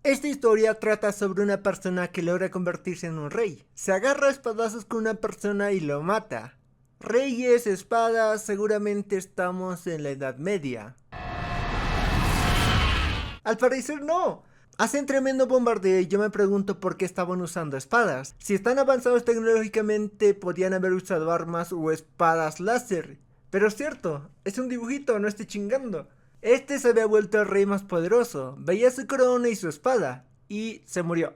Esta historia trata sobre una persona que logra convertirse en un rey. Se agarra a espadazos con una persona y lo mata. Reyes, espadas, seguramente estamos en la Edad Media. Al parecer no. Hacen tremendo bombardeo y yo me pregunto por qué estaban usando espadas. Si están avanzados tecnológicamente, podían haber usado armas o espadas láser. Pero es cierto, es un dibujito, no estoy chingando. Este se había vuelto el rey más poderoso, veía su corona y su espada, y se murió.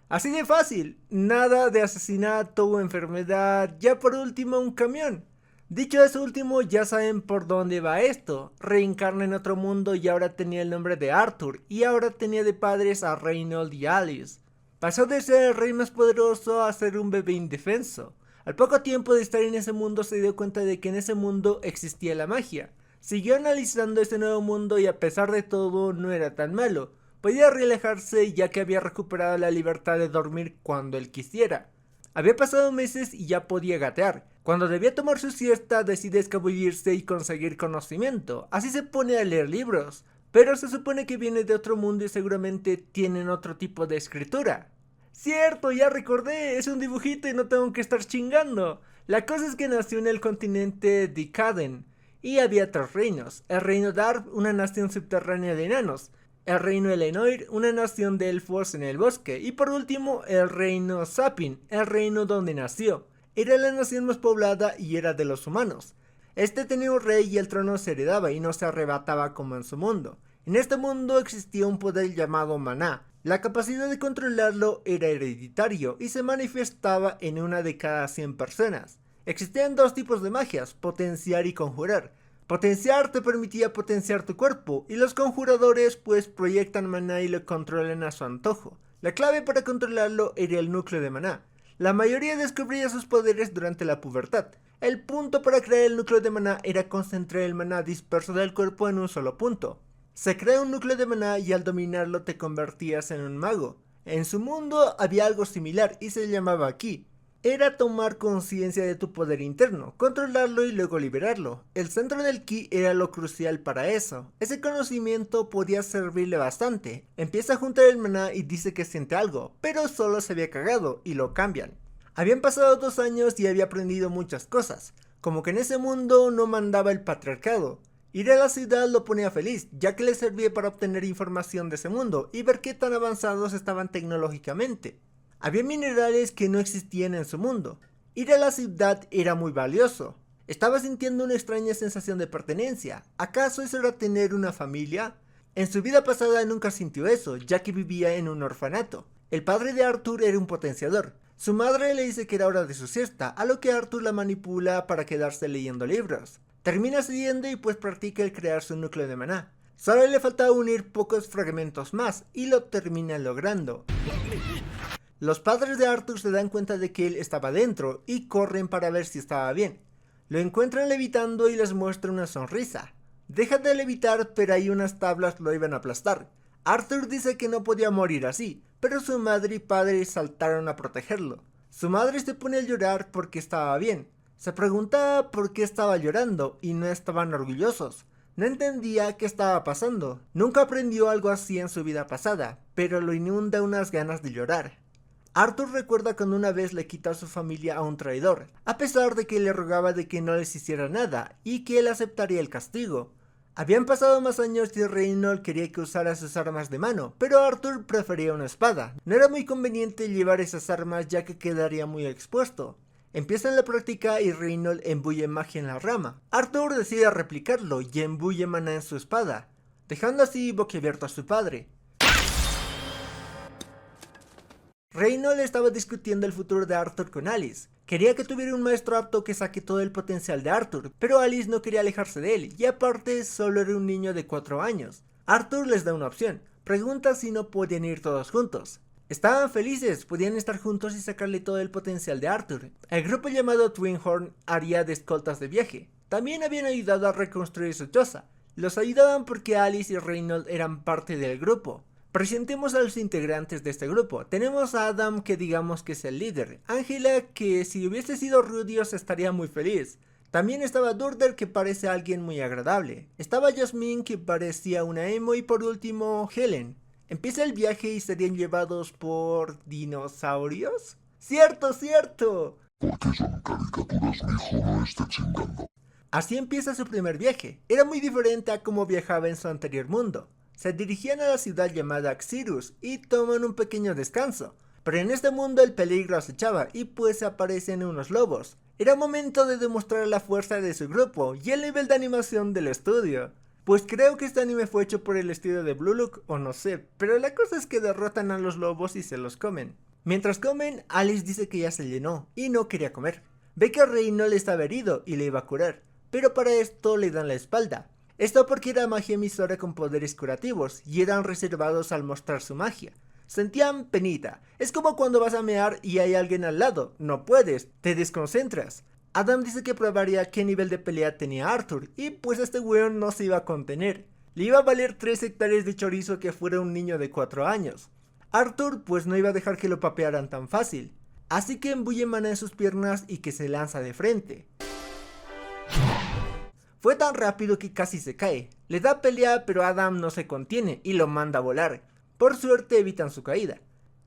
Así de fácil, nada de asesinato o enfermedad, ya por último un camión. Dicho eso último, ya saben por dónde va esto. Reencarna en otro mundo y ahora tenía el nombre de Arthur, y ahora tenía de padres a Reynold y Alice. Pasó de ser el rey más poderoso a ser un bebé indefenso. Al poco tiempo de estar en ese mundo se dio cuenta de que en ese mundo existía la magia. Siguió analizando ese nuevo mundo y a pesar de todo no era tan malo. Podía relajarse ya que había recuperado la libertad de dormir cuando él quisiera. Había pasado meses y ya podía gatear. Cuando debía tomar su siesta decide escabullirse y conseguir conocimiento. Así se pone a leer libros. Pero se supone que viene de otro mundo y seguramente tienen otro tipo de escritura. Cierto, ya recordé, es un dibujito y no tengo que estar chingando. La cosa es que nació en el continente Dicaden y había tres reinos. El reino Darb, una nación subterránea de enanos. El reino Elenoir, una nación de elfos en el bosque. Y por último, el reino Sapin, el reino donde nació. Era la nación más poblada y era de los humanos. Este tenía un rey y el trono se heredaba y no se arrebataba como en su mundo. En este mundo existía un poder llamado maná. La capacidad de controlarlo era hereditario y se manifestaba en una de cada 100 personas. Existían dos tipos de magias, potenciar y conjurar. Potenciar te permitía potenciar tu cuerpo y los conjuradores pues proyectan maná y lo controlan a su antojo. La clave para controlarlo era el núcleo de maná. La mayoría descubría sus poderes durante la pubertad. El punto para crear el núcleo de maná era concentrar el maná disperso del cuerpo en un solo punto. Se crea un núcleo de maná y al dominarlo te convertías en un mago. En su mundo había algo similar y se llamaba ki. Era tomar conciencia de tu poder interno, controlarlo y luego liberarlo. El centro del ki era lo crucial para eso. Ese conocimiento podía servirle bastante. Empieza a juntar el maná y dice que siente algo, pero solo se había cagado y lo cambian. Habían pasado 2 años y había aprendido muchas cosas, como que en ese mundo no mandaba el patriarcado. Ir a la ciudad lo ponía feliz, ya que le servía para obtener información de ese mundo y ver qué tan avanzados estaban tecnológicamente. Había minerales que no existían en su mundo. Ir a la ciudad era muy valioso. Estaba sintiendo una extraña sensación de pertenencia. ¿Acaso eso era tener una familia? En su vida pasada nunca sintió eso, ya que vivía en un orfanato. El padre de Arthur era un potenciador. Su madre le dice que era hora de su siesta, a lo que Arthur la manipula para quedarse leyendo libros. Termina cediendo y pues practica el crear su núcleo de maná. Solo le faltaba unir pocos fragmentos más y lo termina logrando. Los padres de Arthur se dan cuenta de que él estaba dentro y corren para ver si estaba bien. Lo encuentran levitando y les muestra una sonrisa. Deja de levitar, pero ahí unas tablas lo iban a aplastar. Arthur dice que no podía morir así, pero su madre y padre saltaron a protegerlo. Su madre se pone a llorar porque estaba bien. Se preguntaba por qué estaba llorando y no estaban orgullosos. No entendía qué estaba pasando. Nunca aprendió algo así en su vida pasada, pero lo inunda unas ganas de llorar. Arthur recuerda cuando una vez le quitó a su familia a un traidor, a pesar de que le rogaba de que no les hiciera nada y que él aceptaría el castigo. Habían pasado más años y Reynold quería que usara sus armas de mano, pero Arthur prefería una espada. No era muy conveniente llevar esas armas ya que quedaría muy expuesto. Empiezan la práctica y Reynold embulle magia en la rama. Arthur decide replicarlo y embulle maná en su espada, dejando así boquiabierto a su padre. Reynold estaba discutiendo el futuro de Arthur con Alice. Quería que tuviera un maestro apto que saque todo el potencial de Arthur, pero Alice no quería alejarse de él, y aparte solo era un niño de 4 años. Arthur les da una opción, pregunta si no podían ir todos juntos. Estaban felices, podían estar juntos y sacarle todo el potencial de Arthur. El grupo llamado Twinhorn haría de escoltas de viaje. También habían ayudado a reconstruir su choza. Los ayudaban porque Alice y Reynold eran parte del grupo. Presentemos a los integrantes de este grupo. Tenemos a Adam, que digamos que es el líder. Angela, que si hubiese sido Rudios estaría muy feliz. También estaba Durder, que parece alguien muy agradable. Estaba Jasmine, que parecía una emo, y por último Helen. Empieza el viaje y serían llevados por dinosaurios. ¡Cierto, cierto! Porque son caricaturas, mijo, no esté chingando. Así empieza su primer viaje. Era muy diferente a cómo viajaba en su anterior mundo. Se dirigían a la ciudad llamada Xirus y toman un pequeño descanso. Pero en este mundo el peligro acechaba y pues aparecen unos lobos. Era momento de demostrar la fuerza de su grupo y el nivel de animación del estudio. Pues creo que este anime fue hecho por el estudio de Blue Look o no sé, pero la cosa es que derrotan a los lobos y se los comen. Mientras comen, Alice dice que ya se llenó y no quería comer. Ve que Reynolds estaba herido y le iba a curar, pero para esto le dan la espalda. Esto porque era magia emisora con poderes curativos y eran reservados al mostrar su magia. Sentían penita. Es como cuando vas a mear y hay alguien al lado. No puedes, te desconcentras. Adam dice que probaría qué nivel de pelea tenía Arthur y pues este weón no se iba a contener. Le iba a valer 3 hectáreas de chorizo que fuera un niño de 4 años. Arthur pues no iba a dejar que lo papearan tan fácil. Así que embulle maná en sus piernas y que se lanza de frente. Fue tan rápido que casi se cae. Le da pelea pero Adam no se contiene y lo manda a volar. Por suerte evitan su caída.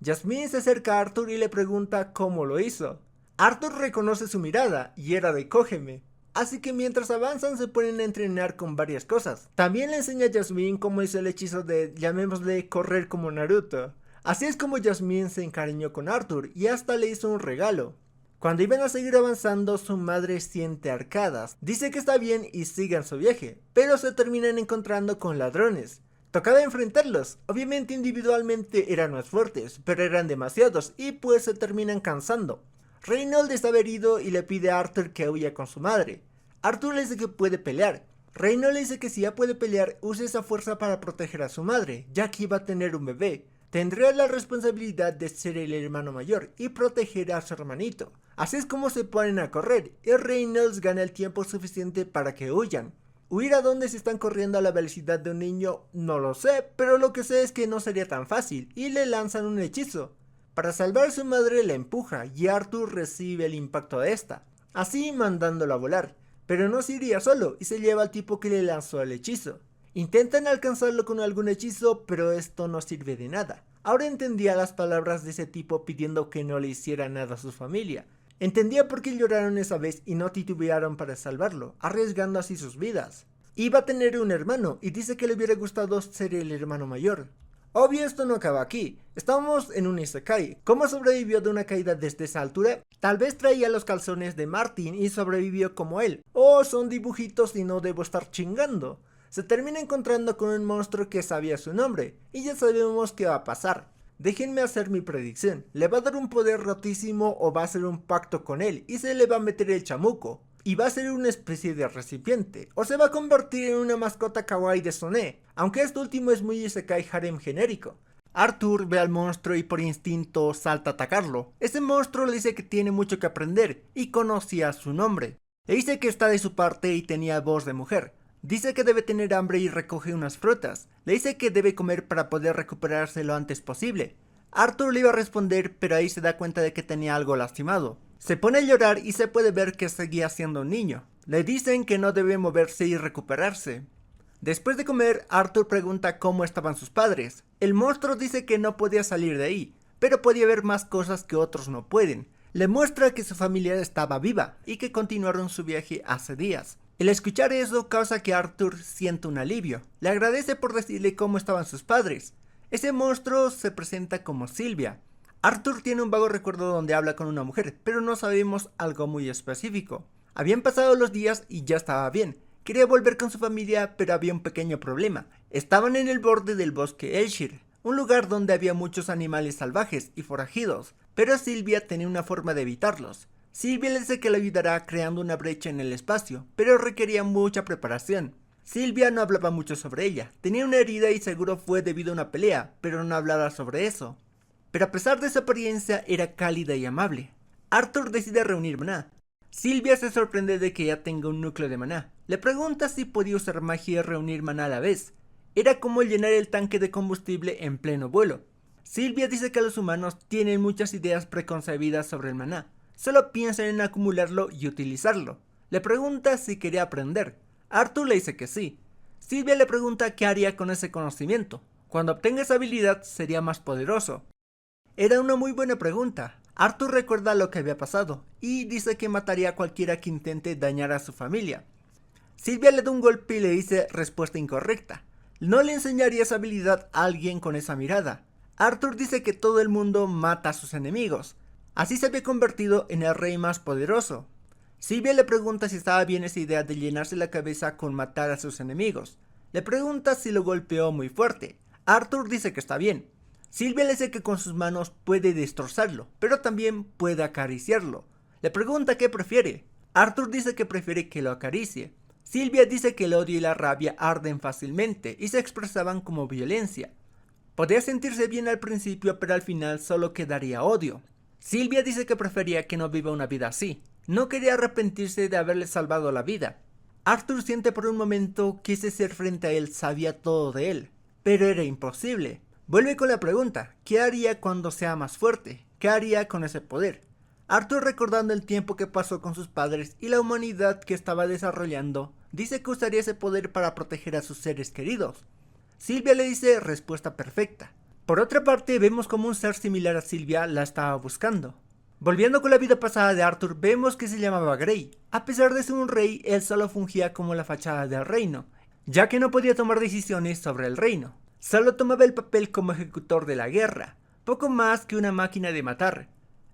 Jasmine se acerca a Arthur y le pregunta cómo lo hizo. Arthur reconoce su mirada y era de cógeme. Así que mientras avanzan se ponen a entrenar con varias cosas. También le enseña a Jasmine cómo hizo el hechizo de, llamémosle, correr como Naruto. Así es como Jasmine se encariñó con Arthur y hasta le hizo un regalo. Cuando iban a seguir avanzando, su madre siente arcadas. Dice que está bien y sigan su viaje, pero se terminan encontrando con ladrones. Tocaba enfrentarlos. Obviamente individualmente eran más fuertes, pero eran demasiados y pues se terminan cansando. Reynolds estaba herido y le pide a Arthur que huya con su madre. Arthur le dice que puede pelear. Reynolds le dice que si ya puede pelear, use esa fuerza para proteger a su madre, ya que iba a tener un bebé. Tendría la responsabilidad de ser el hermano mayor y proteger a su hermanito. Así es como se ponen a correr y Reynolds gana el tiempo suficiente para que huyan. Huir a donde se están corriendo a la velocidad de un niño no lo sé, pero lo que sé es que no sería tan fácil y le lanzan un hechizo. Para salvar a su madre la empuja y Arthur recibe el impacto de esta, así mandándolo a volar. Pero no se iría solo y se lleva al tipo que le lanzó el hechizo. Intentan alcanzarlo con algún hechizo, pero esto no sirve de nada. Ahora entendía las palabras de ese tipo pidiendo que no le hiciera nada a su familia. Entendía por qué lloraron esa vez y no titubearon para salvarlo, arriesgando así sus vidas. Iba a tener un hermano y dice que le hubiera gustado ser el hermano mayor. Obvio esto no acaba aquí, estamos en un isekai. ¿Cómo sobrevivió de una caída desde esa altura? Tal vez traía los calzones de Martin y sobrevivió como él. O son dibujitos y no debo estar chingando. Se termina encontrando con un monstruo que sabía su nombre, y ya sabemos qué va a pasar. Déjenme hacer mi predicción, le va a dar un poder rotísimo o va a hacer un pacto con él y se le va a meter el chamuco. Y va a ser una especie de recipiente, o se va a convertir en una mascota kawaii de Soné, aunque este último es muy isekai harem genérico. Arthur ve al monstruo y por instinto salta a atacarlo. Ese monstruo le dice que tiene mucho que aprender y conocía su nombre. Le dice que está de su parte y tenía voz de mujer. Dice que debe tener hambre y recoge unas frutas. Le dice que debe comer para poder recuperarse lo antes posible. Arthur le iba a responder, pero ahí se da cuenta de que tenía algo lastimado. Se pone a llorar y se puede ver que seguía siendo un niño. Le dicen que no debe moverse y recuperarse. Después de comer, Arthur pregunta cómo estaban sus padres. El monstruo dice que no podía salir de ahí, pero podía ver más cosas que otros no pueden. Le muestra que su familia estaba viva y que continuaron su viaje hace días. El escuchar eso causa que Arthur sienta un alivio. Le agradece por decirle cómo estaban sus padres. Ese monstruo se presenta como Sylvia. Arthur tiene un vago recuerdo donde habla con una mujer, pero no sabemos algo muy específico. Habían pasado los días y ya estaba bien. Quería volver con su familia, pero había un pequeño problema. Estaban en el borde del bosque Elshire, un lugar donde había muchos animales salvajes y forajidos, pero Sylvia tenía una forma de evitarlos. Sylvia le dice que le ayudará creando una brecha en el espacio, pero requería mucha preparación. Sylvia no hablaba mucho sobre ella, tenía una herida y seguro fue debido a una pelea, pero no hablaba sobre eso. Pero a pesar de su apariencia era cálida y amable. Arthur decide reunir maná. Sylvia se sorprende de que ya tenga un núcleo de maná. Le pregunta si podía usar magia y reunir maná a la vez. Era como llenar el tanque de combustible en pleno vuelo. Sylvia dice que los humanos tienen muchas ideas preconcebidas sobre el maná. Solo piensan en acumularlo y utilizarlo. Le pregunta si quería aprender. Arthur le dice que sí. Sylvia le pregunta qué haría con ese conocimiento. Cuando obtenga esa habilidad sería más poderoso. Era una muy buena pregunta. Arthur recuerda lo que había pasado y dice que mataría a cualquiera que intente dañar a su familia. Sylvia le da un golpe y le dice respuesta incorrecta. No le enseñaría esa habilidad a alguien con esa mirada. Arthur dice que todo el mundo mata a sus enemigos. Así se había convertido en el rey más poderoso. Sylvia le pregunta si estaba bien esa idea de llenarse la cabeza con matar a sus enemigos. Le pregunta si lo golpeó muy fuerte. Arthur dice que está bien. Sylvia le dice que con sus manos puede destrozarlo, pero también puede acariciarlo. Le pregunta qué prefiere. Arthur dice que prefiere que lo acaricie. Sylvia dice que el odio y la rabia arden fácilmente y se expresaban como violencia. Podría sentirse bien al principio, pero al final solo quedaría odio. Sylvia dice que prefería que no viva una vida así. No quería arrepentirse de haberle salvado la vida. Arthur siente por un momento que ese ser frente a él sabía todo de él, pero era imposible. Vuelve con la pregunta, ¿qué haría cuando sea más fuerte? ¿Qué haría con ese poder? Arthur, recordando el tiempo que pasó con sus padres y la humanidad que estaba desarrollando, dice que usaría ese poder para proteger a sus seres queridos. Sylvia le dice respuesta perfecta. Por otra parte, vemos como un ser similar a Sylvia la estaba buscando. Volviendo con la vida pasada de Arthur, vemos que se llamaba Grey. A pesar de ser un rey, él solo fungía como la fachada del reino, ya que no podía tomar decisiones sobre el reino. Solo tomaba el papel como ejecutor de la guerra, poco más que una máquina de matar.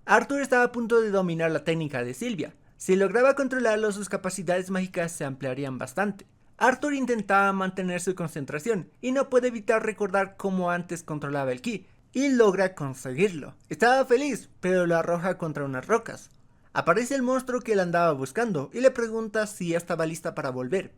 Arthur estaba a punto de dominar la técnica de Sylvia. Si lograba controlarlo, sus capacidades mágicas se ampliarían bastante. Arthur intentaba mantener su concentración y no puede evitar recordar cómo antes controlaba el ki, y logra conseguirlo. Estaba feliz, pero lo arroja contra unas rocas. Aparece el monstruo que él andaba buscando y le pregunta si estaba lista para volver.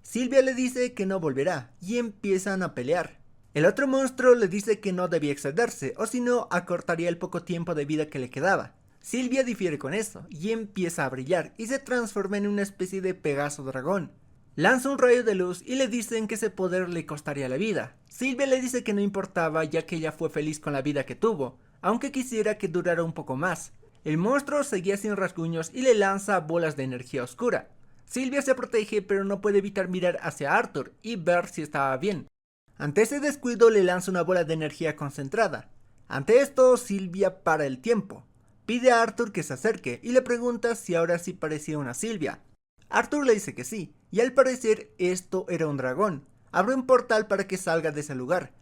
Sylvia le dice que no volverá y empiezan a pelear. El otro monstruo le dice que no debía excederse, o si no, acortaría el poco tiempo de vida que le quedaba. Sylvia difiere con eso, y empieza a brillar, y se transforma en una especie de Pegaso dragón. Lanza un rayo de luz y le dicen que ese poder le costaría la vida. Sylvia le dice que no importaba, ya que ella fue feliz con la vida que tuvo, aunque quisiera que durara un poco más. El monstruo seguía sin rasguños y le lanza bolas de energía oscura. Sylvia se protege, pero no puede evitar mirar hacia Arthur y ver si estaba bien. Ante ese descuido le lanza una bola de energía concentrada. Ante esto, Sylvia para el tiempo. Pide a Arthur que se acerque y le pregunta si ahora sí parecía una Sylvia. Arthur le dice que sí, y al parecer esto era un dragón. Abre un portal para que salga de ese lugar.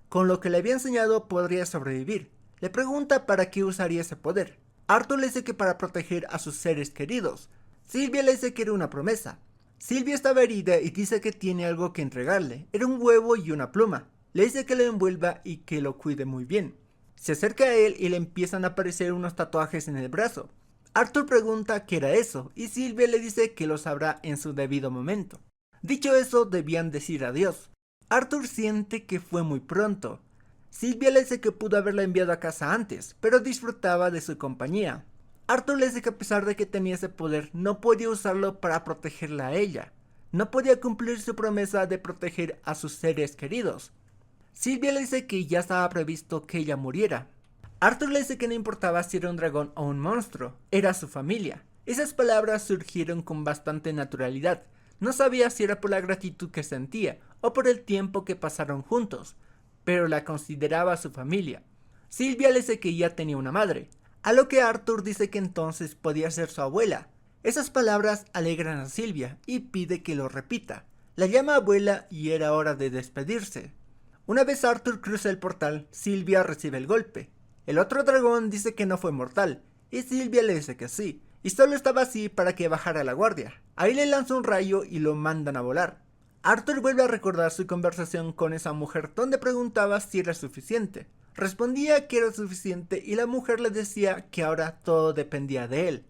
Con lo que le había enseñado podría sobrevivir. Le pregunta para qué usaría ese poder. Arthur le dice que para proteger a sus seres queridos. Sylvia le dice que era una promesa. Sylvia estaba herida y dice que tiene algo que entregarle. Era un huevo y una pluma. Le dice que lo envuelva y que lo cuide muy bien. Se acerca a él y le empiezan a aparecer unos tatuajes en el brazo. Arthur pregunta qué era eso y Sylvia le dice que lo sabrá en su debido momento. Dicho eso, debían decir adiós. Arthur siente que fue muy pronto. Sylvia le dice que pudo haberla enviado a casa antes, pero disfrutaba de su compañía. Arthur le dice que a pesar de que tenía ese poder, no podía usarlo para protegerla a ella. No podía cumplir su promesa de proteger a sus seres queridos. Sylvia le dice que ya estaba previsto que ella muriera. Arthur le dice que no importaba si era un dragón o un monstruo, era su familia. Esas palabras surgieron con bastante naturalidad. No sabía si era por la gratitud que sentía o por el tiempo que pasaron juntos, pero la consideraba su familia. Sylvia le dice que ya tenía una madre, a lo que Arthur dice que entonces podía ser su abuela. Esas palabras alegran a Sylvia y pide que lo repita. La llama abuela y era hora de despedirse. Una vez Arthur cruza el portal, Sylvia recibe el golpe. El otro dragón dice que no fue mortal, y Sylvia le dice que sí, y solo estaba así para que bajara la guardia. Ahí le lanza un rayo y lo mandan a volar. Arthur vuelve a recordar su conversación con esa mujer donde preguntaba si era suficiente. Respondía que era suficiente y la mujer le decía que ahora todo dependía de él.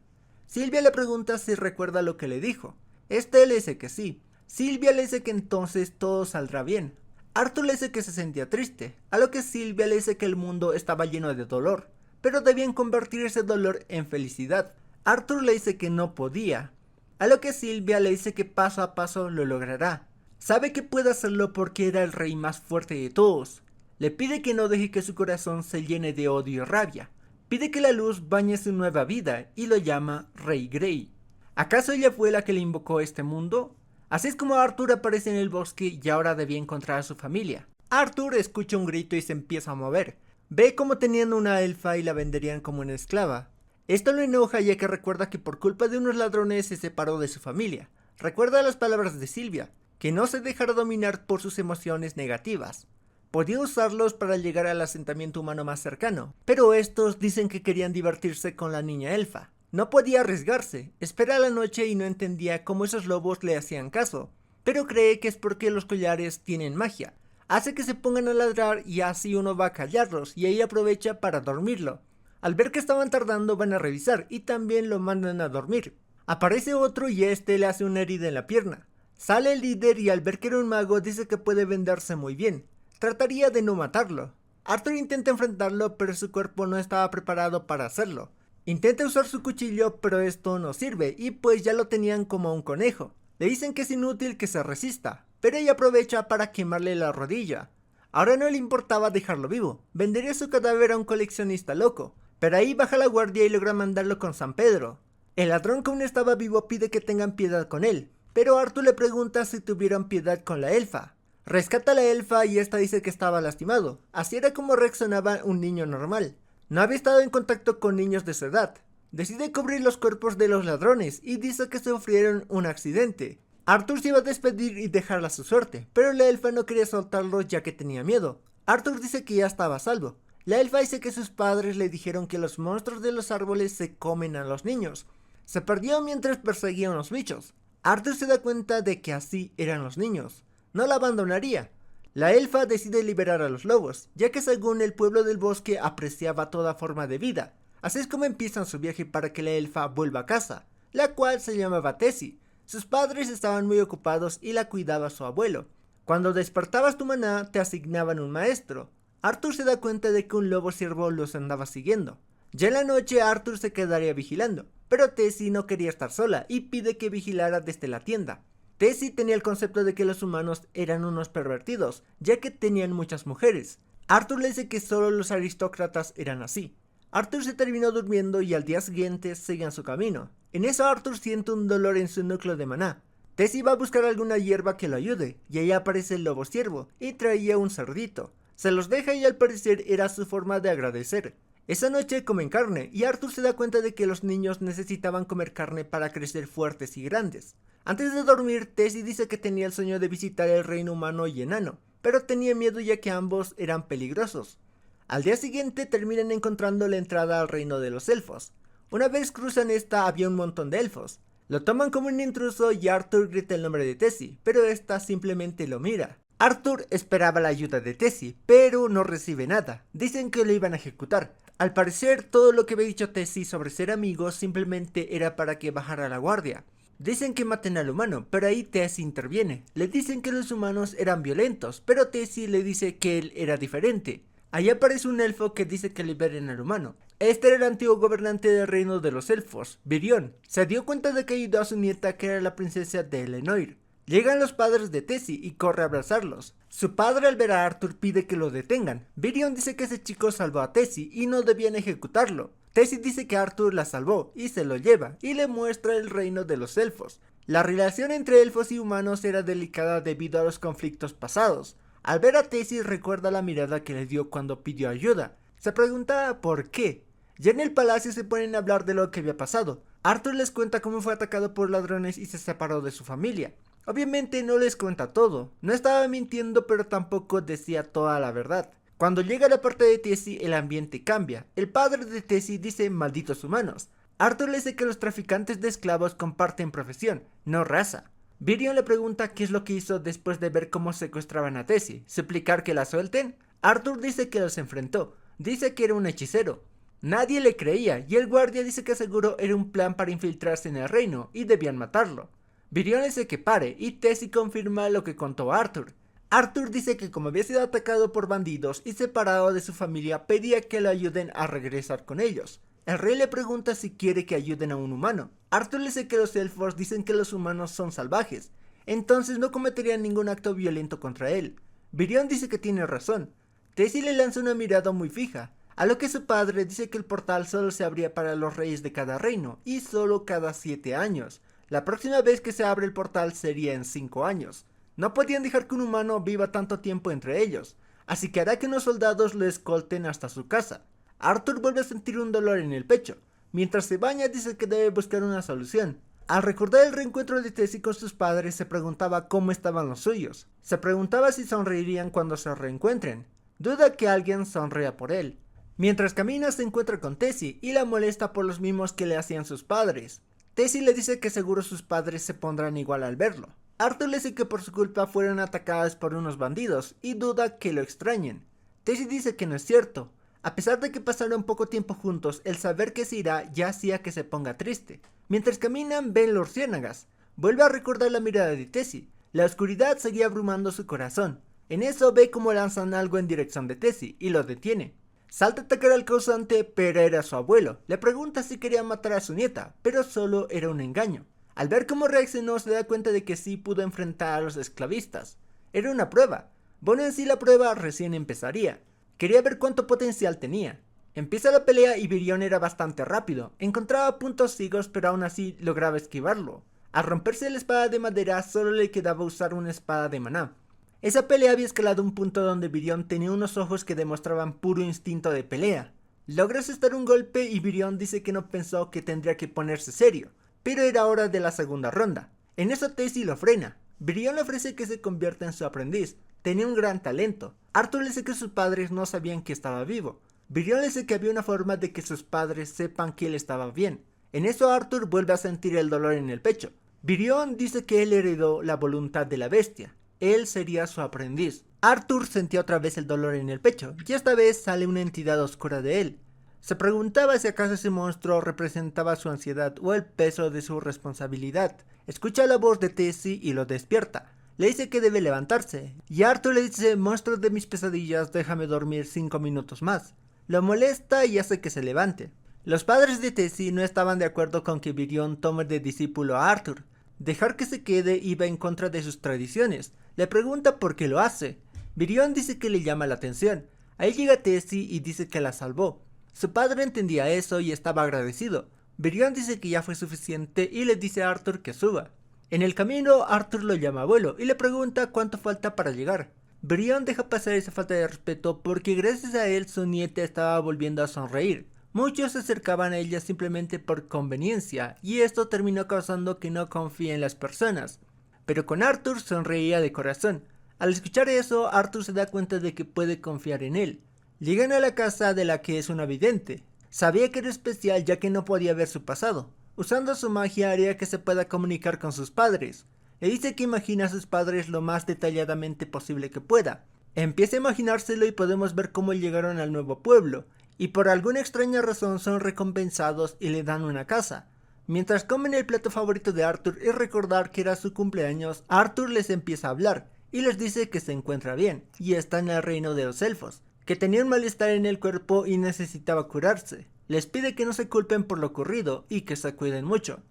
Sylvia le pregunta si recuerda lo que le dijo. Este le dice que sí. Sylvia le dice que entonces todo saldrá bien. Arthur le dice que se sentía triste, a lo que Sylvia le dice que el mundo estaba lleno de dolor, pero debían convertir ese dolor en felicidad. Arthur le dice que no podía, a lo que Sylvia le dice que paso a paso lo logrará. Sabe que puede hacerlo porque era el rey más fuerte de todos. Le pide que no deje que su corazón se llene de odio y rabia. Pide que la luz bañe su nueva vida y lo llama Rey Grey. ¿Acaso ella fue la que le invocó a este mundo? Así es como Arthur aparece en el bosque y ahora debía encontrar a su familia. Arthur escucha un grito y se empieza a mover. Ve como tenían una elfa y la venderían como una esclava. Esto lo enoja ya que recuerda que por culpa de unos ladrones se separó de su familia. Recuerda las palabras de Sylvia, que no se dejara dominar por sus emociones negativas. Podía usarlos para llegar al asentamiento humano más cercano, pero estos dicen que querían divertirse con la niña elfa. No podía arriesgarse, espera la noche y no entendía cómo esos lobos le hacían caso, pero cree que es porque los collares tienen magia. Hace que se pongan a ladrar y así uno va a callarlos y ahí aprovecha para dormirlo. Al ver que estaban tardando van a revisar y también lo mandan a dormir. Aparece otro y este le hace una herida en la pierna. Sale el líder y al ver que era un mago dice que puede vendarse muy bien. Trataría de no matarlo. Arthur intenta enfrentarlo pero su cuerpo no estaba preparado para hacerlo. Intenta usar su cuchillo pero esto no sirve y pues ya lo tenían como un conejo. Le dicen que es inútil que se resista, pero ella aprovecha para quemarle la rodilla. Ahora no le importaba dejarlo vivo, vendería su cadáver a un coleccionista loco, pero ahí baja la guardia y logra mandarlo con San Pedro. El ladrón que aún estaba vivo pide que tengan piedad con él, pero Arthur le pregunta si tuvieron piedad con la elfa. Rescata a la elfa y esta dice que estaba lastimado, así era como reaccionaba un niño normal. No había estado en contacto con niños de su edad. Decide cubrir los cuerpos de los ladrones y dice que sufrieron un accidente. Arthur se iba a despedir y dejarla a su suerte, pero la elfa no quería soltarlo ya que tenía miedo. Arthur dice que ya estaba a salvo. La elfa dice que sus padres le dijeron que los monstruos de los árboles se comen a los niños. Se perdió mientras perseguía a unos bichos. Arthur se da cuenta de que así eran los niños. No la abandonaría. La elfa decide liberar a los lobos, ya que según el pueblo del bosque apreciaba toda forma de vida. Así es como empiezan su viaje para que la elfa vuelva a casa, la cual se llamaba Tessie. Sus padres estaban muy ocupados y la cuidaba su abuelo. Cuando despertabas tu maná te asignaban un maestro. Arthur se da cuenta de que un lobo ciervo los andaba siguiendo. Ya en la noche Arthur se quedaría vigilando, pero Tessie no quería estar sola y pide que vigilara desde la tienda. Tessie tenía el concepto de que los humanos eran unos pervertidos, ya que tenían muchas mujeres. Arthur le dice que solo los aristócratas eran así. Arthur se terminó durmiendo y al día siguiente seguían su camino. En eso Arthur siente un dolor en su núcleo de maná. Tessie va a buscar alguna hierba que lo ayude, y ahí aparece el lobo ciervo, y traía un cerdito. Se los deja y al parecer era su forma de agradecer. Esa noche comen carne, y Arthur se da cuenta de que los niños necesitaban comer carne para crecer fuertes y grandes. Antes de dormir, Tessie dice que tenía el sueño de visitar el reino humano y enano, pero tenía miedo ya que ambos eran peligrosos. Al día siguiente terminan encontrando la entrada al reino de los elfos. Una vez cruzan esta había un montón de elfos. Lo toman como un intruso y Arthur grita el nombre de Tessie, pero esta simplemente lo mira. Arthur esperaba la ayuda de Tessie, pero no recibe nada. Dicen que lo iban a ejecutar. Al parecer, todo lo que había dicho Tessie sobre ser amigos simplemente era para que bajara la guardia. Dicen que maten al humano, pero ahí Tessie interviene. Le dicen que los humanos eran violentos, pero Tessie le dice que él era diferente. Ahí aparece un elfo que dice que liberen al humano. Este era el antiguo gobernante del reino de los elfos, Virion. Se dio cuenta de que ayudó a su nieta que era la princesa de Elenoir. Llegan los padres de Tessie y corre a abrazarlos. Su padre al ver a Arthur pide que lo detengan. Virion dice que ese chico salvó a Tessie y no debían ejecutarlo. Tessie dice que Arthur la salvó y se lo lleva y le muestra el reino de los elfos. La relación entre elfos y humanos era delicada debido a los conflictos pasados. Al ver a Tessie recuerda la mirada que le dio cuando pidió ayuda. Se pregunta por qué. Ya en el palacio se ponen a hablar de lo que había pasado. Arthur les cuenta cómo fue atacado por ladrones y se separó de su familia. Obviamente no les cuenta todo. No estaba mintiendo pero tampoco decía toda la verdad. Cuando llega la parte de Tessie el ambiente cambia. El padre de Tessie dice malditos humanos. Arthur le dice que los traficantes de esclavos comparten profesión, no raza. Virion le pregunta qué es lo que hizo después de ver cómo secuestraban a Tessie. ¿Suplicar que la suelten? Arthur dice que los enfrentó. Dice que era un hechicero. Nadie le creía y el guardia dice que seguro era un plan para infiltrarse en el reino y debían matarlo. Virion le dice que pare y Tessie confirma lo que contó Arthur. Arthur dice que como había sido atacado por bandidos y separado de su familia, pedía que lo ayuden a regresar con ellos. El rey le pregunta si quiere que ayuden a un humano. Arthur le dice que los elfos dicen que los humanos son salvajes, entonces no cometerían ningún acto violento contra él. Virion dice que tiene razón. Tessie le lanza una mirada muy fija, a lo que su padre dice que el portal solo se abría para los reyes de cada reino y solo cada 7 años. La próxima vez que se abre el portal sería en 5 años. No podían dejar que un humano viva tanto tiempo entre ellos, así que hará que unos soldados lo escolten hasta su casa. Arthur vuelve a sentir un dolor en el pecho. Mientras se baña dice que debe buscar una solución. Al recordar el reencuentro de Tessie con sus padres se preguntaba cómo estaban los suyos. Se preguntaba si sonreirían cuando se reencuentren. Duda que alguien sonría por él. Mientras camina se encuentra con Tessie y la molesta por los mimos que le hacían sus padres. Tessie le dice que seguro sus padres se pondrán igual al verlo. Arthur le dice que por su culpa fueron atacadas por unos bandidos y duda que lo extrañen. Tessie dice que no es cierto. A pesar de que pasaron poco tiempo juntos, el saber que se irá ya hacía que se ponga triste. Mientras caminan ven luciérnagas. Vuelve a recordar la mirada de Tessie. La oscuridad seguía abrumando su corazón. En eso ve como lanzan algo en dirección de Tessie y lo detiene. Salta a atacar al causante, pero era su abuelo. Le pregunta si quería matar a su nieta, pero solo era un engaño. Al ver cómo reaccionó se da cuenta de que sí pudo enfrentar a los esclavistas. Era una prueba. Bueno, en sí la prueba recién empezaría. Quería ver cuánto potencial tenía. Empieza la pelea y Virion era bastante rápido. Encontraba puntos ciegos pero aún así lograba esquivarlo. Al romperse la espada de madera solo le quedaba usar una espada de maná. Esa pelea había escalado a un punto donde Virion tenía unos ojos que demostraban puro instinto de pelea. Logra asestar un golpe y Virion dice que no pensó que tendría que ponerse serio, pero era hora de la segunda ronda. En eso Tessie lo frena. Virion le ofrece que se convierta en su aprendiz. Tenía un gran talento. Arthur le dice que sus padres no sabían que estaba vivo. Virion le dice que había una forma de que sus padres sepan que él estaba bien. En eso Arthur vuelve a sentir el dolor en el pecho. Virion dice que él heredó la voluntad de la bestia. Él sería su aprendiz. Arthur sentía otra vez el dolor en el pecho, y esta vez sale una entidad oscura de él. Se preguntaba si acaso ese monstruo representaba su ansiedad o el peso de su responsabilidad. Escucha la voz de Tessie y lo despierta. Le dice que debe levantarse, y Arthur le dice: monstruo de mis pesadillas, déjame dormir 5 minutos más. Lo molesta y hace que se levante. Los padres de Tessie no estaban de acuerdo con que Virion tome de discípulo a Arthur. Dejar que se quede iba en contra de sus tradiciones. Le pregunta por qué lo hace. Virion dice que le llama la atención. Ahí llega Tessie y dice que la salvó. Su padre entendía eso y estaba agradecido. Virion dice que ya fue suficiente y le dice a Arthur que suba. En el camino Arthur lo llama abuelo y le pregunta cuánto falta para llegar. Virion deja pasar esa falta de respeto porque gracias a él su nieta estaba volviendo a sonreír. Muchos se acercaban a ella simplemente por conveniencia y esto terminó causando que no confíe en las personas. Pero con Arthur sonreía de corazón. Al escuchar eso, Arthur se da cuenta de que puede confiar en él. Llegan a la casa de la que es una vidente. Sabía que era especial ya que no podía ver su pasado. Usando su magia haría que se pueda comunicar con sus padres. Le dice que imagina a sus padres lo más detalladamente posible que pueda. Empieza a imaginárselo y podemos ver cómo llegaron al nuevo pueblo. Y por alguna extraña razón son recompensados y le dan una casa. Mientras comen el plato favorito de Arthur y recordar que era su cumpleaños, Arthur les empieza a hablar y les dice que se encuentra bien y está en el reino de los elfos, que tenía un malestar en el cuerpo y necesitaba curarse. Les pide que no se culpen por lo ocurrido y que se cuiden mucho.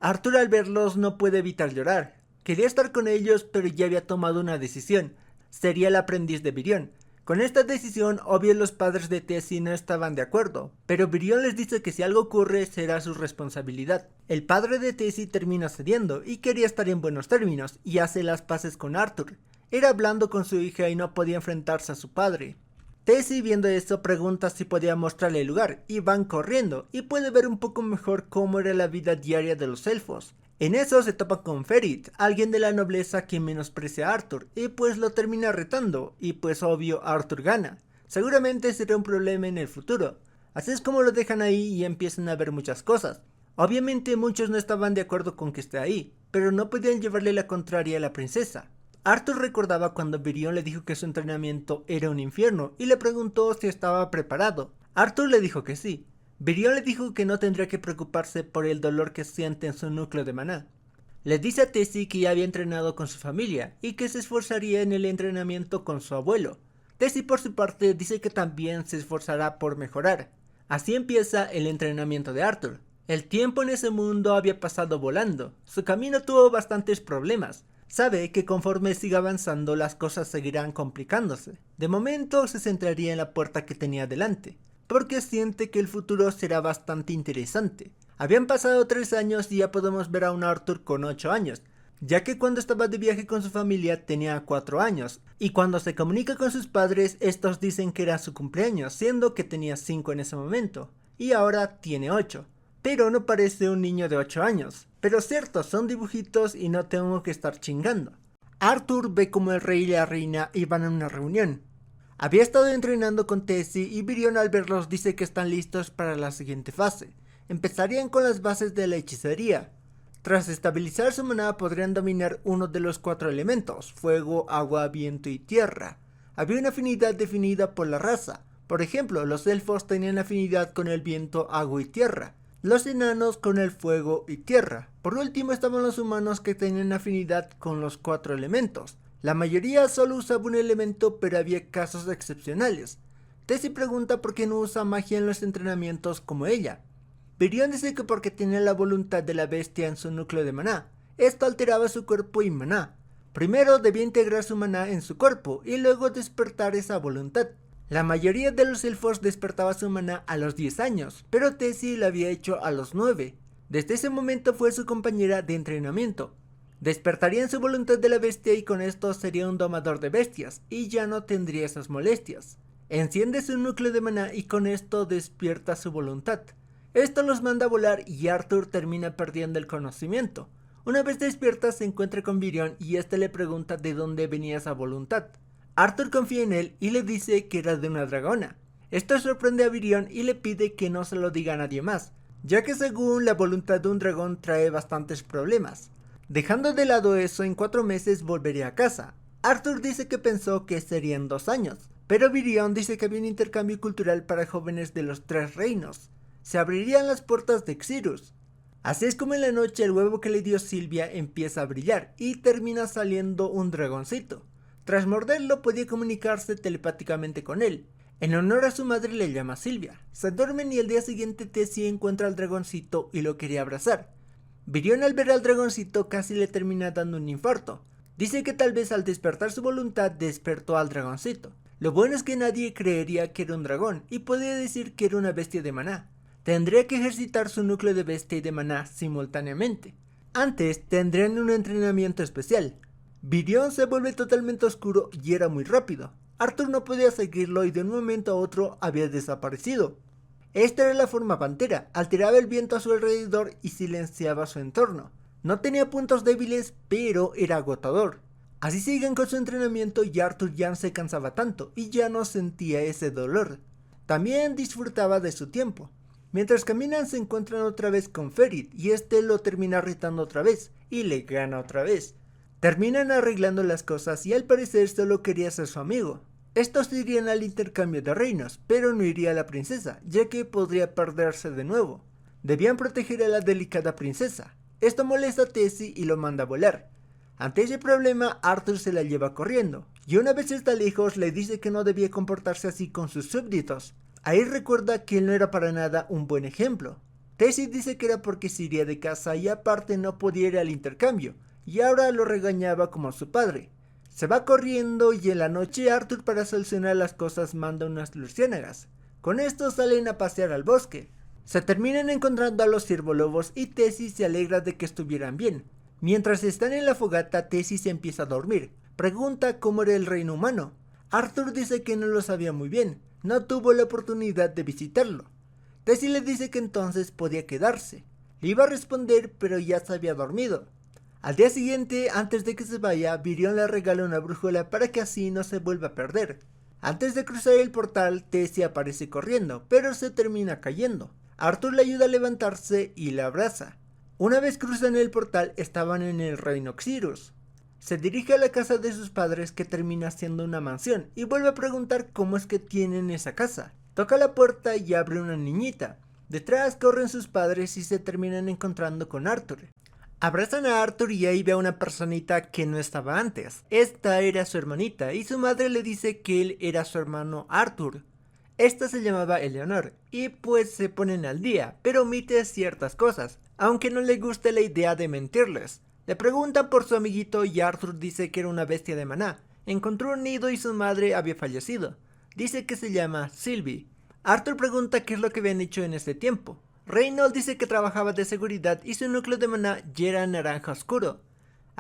Arthur al verlos no puede evitar llorar. Quería estar con ellos pero ya había tomado una decisión. Sería el aprendiz de Virion. Con esta decisión, obvio los padres de Tessie no estaban de acuerdo, pero Virion les dice que si algo ocurre será su responsabilidad. El padre de Tessie termina cediendo y quería estar en buenos términos y hace las paces con Arthur. Era hablando con su hija y no podía enfrentarse a su padre. Tessie viendo esto pregunta si podía mostrarle el lugar y van corriendo y puede ver un poco mejor cómo era la vida diaria de los elfos. En eso se topa con Ferit, alguien de la nobleza que menosprecia a Arthur y pues lo termina retando y pues obvio Arthur gana. Seguramente será un problema en el futuro. Así es como lo dejan ahí y empiezan a ver muchas cosas. Obviamente muchos no estaban de acuerdo con que esté ahí, pero no podían llevarle la contraria a la princesa. Arthur recordaba cuando Virion le dijo que su entrenamiento era un infierno y le preguntó si estaba preparado. Arthur le dijo que sí. Virion le dijo que no tendría que preocuparse por el dolor que siente en su núcleo de maná. Le dice a Tessie que ya había entrenado con su familia y que se esforzaría en el entrenamiento con su abuelo. Tessie por su parte dice que también se esforzará por mejorar. Así empieza el entrenamiento de Arthur. El tiempo en ese mundo había pasado volando. Su camino tuvo bastantes problemas. Sabe que conforme siga avanzando las cosas seguirán complicándose. De momento se centraría en la puerta que tenía delante, porque siente que el futuro será bastante interesante. Habían pasado 3 años y ya podemos ver a un Arthur con 8 años. ya que cuando estaba de viaje con su familia tenía 4 años, y cuando se comunica con sus padres, estos dicen que era su cumpleaños, siendo que tenía 5 en ese momento, y ahora tiene 8. Pero no parece un niño de 8 años. Pero cierto, son dibujitos y no tengo que estar chingando. Arthur ve como el rey y la reina iban a una reunión. Había estado entrenando con Tessie y Virion al verlos dice que están listos para la siguiente fase. Empezarían con las bases de la hechicería. Tras estabilizar su maná podrían dominar uno de los 4 elementos, fuego, agua, viento y tierra. Había una afinidad definida por la raza. Por ejemplo, los elfos tenían afinidad con el viento, agua y tierra. Los enanos con el fuego y tierra. Por último estaban los humanos que tenían afinidad con los 4 elementos. La mayoría solo usaba un elemento, pero había casos excepcionales. Tessie pregunta por qué no usa magia en los entrenamientos como ella. Virion dice que porque tenía la voluntad de la bestia en su núcleo de maná. Esto alteraba su cuerpo y maná. Primero debía integrar su maná en su cuerpo y luego despertar esa voluntad. La mayoría de los elfos despertaba su maná a los 10 años, pero Tessie lo había hecho a los 9. Desde ese momento fue su compañera de entrenamiento. Despertaría en su voluntad de la bestia y con esto sería un domador de bestias, y ya no tendría esas molestias. Enciende su núcleo de maná y con esto despierta su voluntad. Esto los manda a volar y Arthur termina perdiendo el conocimiento. Una vez despierta se encuentra con Virion y este le pregunta de dónde venía esa voluntad. Arthur confía en él y le dice que era de una dragona. Esto sorprende a Virion y le pide que no se lo diga a nadie más, ya que según la voluntad de un dragón trae bastantes problemas. Dejando de lado eso, en 4 meses volvería a casa. Arthur dice que pensó que serían 2 años, pero Virion dice que había un intercambio cultural para jóvenes de los 3 reinos. Se abrirían las puertas de Xirus. Así es como en la noche el huevo que le dio Silvia empieza a brillar y termina saliendo un dragoncito. Tras morderlo podía comunicarse telepáticamente con él. En honor a su madre le llama Silvia. Se duermen y el día siguiente Tessie encuentra al dragoncito y lo quería abrazar. Virion al ver al dragoncito casi le termina dando un infarto. Dice que tal vez al despertar su voluntad despertó al dragoncito. Lo bueno es que nadie creería que era un dragón y podía decir que era una bestia de maná. Tendría que ejercitar su núcleo de bestia y de maná simultáneamente. Antes tendrían un entrenamiento especial. Virion se vuelve totalmente oscuro y era muy rápido. Arthur no podía seguirlo y de un momento a otro había desaparecido. Esta era la forma pantera, alteraba el viento a su alrededor y silenciaba su entorno. No tenía puntos débiles, pero era agotador. Así siguen con su entrenamiento y Arthur ya no se cansaba tanto y ya no sentía ese dolor. También disfrutaba de su tiempo. Mientras caminan se encuentran otra vez con Ferit y este lo termina retando otra vez y le gana otra vez. Terminan arreglando las cosas y al parecer solo quería ser su amigo. Estos irían al intercambio de reinos, pero no iría la princesa, ya que podría perderse de nuevo. Debían proteger a la delicada princesa. Esto molesta a Tessie y lo manda a volar. Ante ese problema, Arthur se la lleva corriendo, y una vez está lejos le dice que no debía comportarse así con sus súbditos. Ahí recuerda que él no era para nada un buen ejemplo. Tessie dice que era porque se iría de casa y aparte no podía ir al intercambio, y ahora lo regañaba como a su padre. Se va corriendo y en la noche Arthur para solucionar las cosas manda unas luciérnagas. Con esto salen a pasear al bosque. Se terminan encontrando a los ciervolobos y Tessie se alegra de que estuvieran bien. Mientras están en la fogata, Tessie se empieza a dormir. Pregunta cómo era el reino humano. Arthur dice que no lo sabía muy bien. No tuvo la oportunidad de visitarlo. Tessie le dice que entonces podía quedarse. Le iba a responder pero ya se había dormido. Al día siguiente, antes de que se vaya, Virion le regala una brújula para que así no se vuelva a perder. Antes de cruzar el portal, Tessie aparece corriendo, pero se termina cayendo. Arthur le ayuda a levantarse y la abraza. Una vez cruzan el portal, estaban en el reino Xirus. Se dirige a la casa de sus padres que termina siendo una mansión y vuelve a preguntar cómo es que tienen esa casa. Toca la puerta y abre una niñita. Detrás corren sus padres y se terminan encontrando con Arthur. Abrazan a Arthur y ahí ve a una personita que no estaba antes. Esta era su hermanita y su madre le dice que él era su hermano Arthur. Esta se llamaba Eleanor y pues se ponen al día, pero omite ciertas cosas, aunque no le gusta la idea de mentirles. Le preguntan por su amiguito y Arthur dice que era una bestia de maná. Encontró un nido y su madre había fallecido. Dice que se llama Sylvie. Arthur pregunta qué es lo que habían hecho en ese tiempo. Reynolds dice que trabajaba de seguridad y su núcleo de maná ya era naranja oscuro.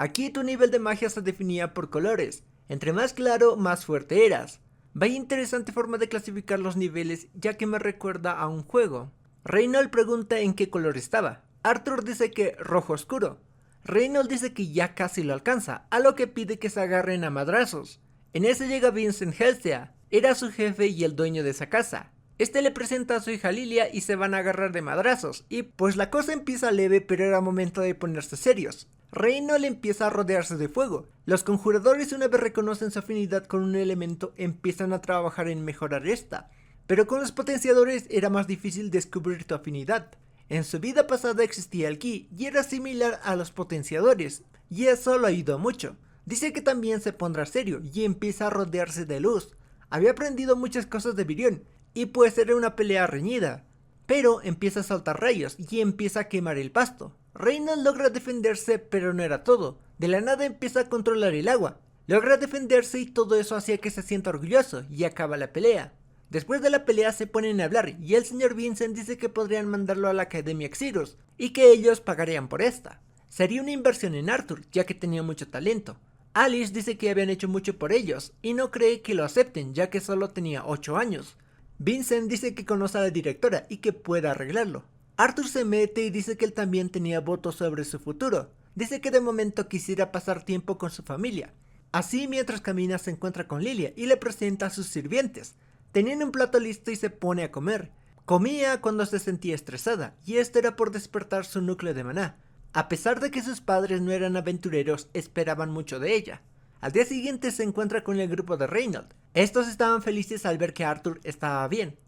Aquí tu nivel de magia se definía por colores, entre más claro, más fuerte eras. Vaya interesante forma de clasificar los niveles, ya que me recuerda a un juego. Reynold pregunta en qué color estaba. Arthur dice que rojo oscuro. Reynold dice que ya casi lo alcanza, a lo que pide que se agarren a madrazos. En ese llega Vincent Helsea, era su jefe y el dueño de esa casa. Este le presenta a su hija Lilia y se van a agarrar de madrazos, y pues la cosa empieza leve, pero era momento de ponerse serios. Reynold empieza a rodearse de fuego. Los conjuradores, una vez reconocen su afinidad con un elemento, empiezan a trabajar en mejorar esta. Pero con los potenciadores era más difícil descubrir tu afinidad. En su vida pasada existía el ki y era similar a los potenciadores, y eso lo ayudó mucho. Dice que también se pondrá serio y empieza a rodearse de luz. Había aprendido muchas cosas de Virion, y pues era una pelea reñida. Pero empieza a soltar rayos y empieza a quemar el pasto. Reynold logra defenderse, pero no era todo. De la nada empieza a controlar el agua. Logra defenderse y todo eso hacía que se sienta orgulloso y acaba la pelea. Después de la pelea se ponen a hablar y el señor Vincent dice que podrían mandarlo a la Academia Xirus y que ellos pagarían por esta. Sería una inversión en Arthur, ya que tenía mucho talento. Alice dice que habían hecho mucho por ellos y no cree que lo acepten, ya que solo tenía 8 años. Vincent dice que conoce a la directora y que puede arreglarlo. Arthur se mete y dice que él también tenía votos sobre su futuro. Dice que de momento quisiera pasar tiempo con su familia. Así, mientras camina, se encuentra con Lilia y le presenta a sus sirvientes. Tenían un plato listo y se pone a comer. Comía cuando se sentía estresada, y esto era por despertar su núcleo de maná. A pesar de que sus padres no eran aventureros, esperaban mucho de ella. Al día siguiente se encuentra con el grupo de Reynold. Estos estaban felices al ver que Arthur estaba bien.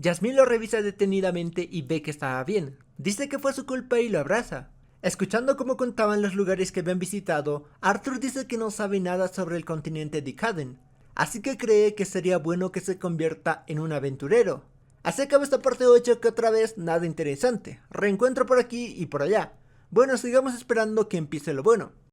Jasmine lo revisa detenidamente y ve que estaba bien. Dice que fue su culpa y lo abraza. Escuchando cómo contaban los lugares que habían visitado, Arthur dice que no sabe nada sobre el continente de Caden, así que cree que sería bueno que se convierta en un aventurero. Así acaba esta parte 8, que otra vez nada interesante. Reencuentro por aquí y por allá. Bueno, sigamos esperando que empiece lo bueno.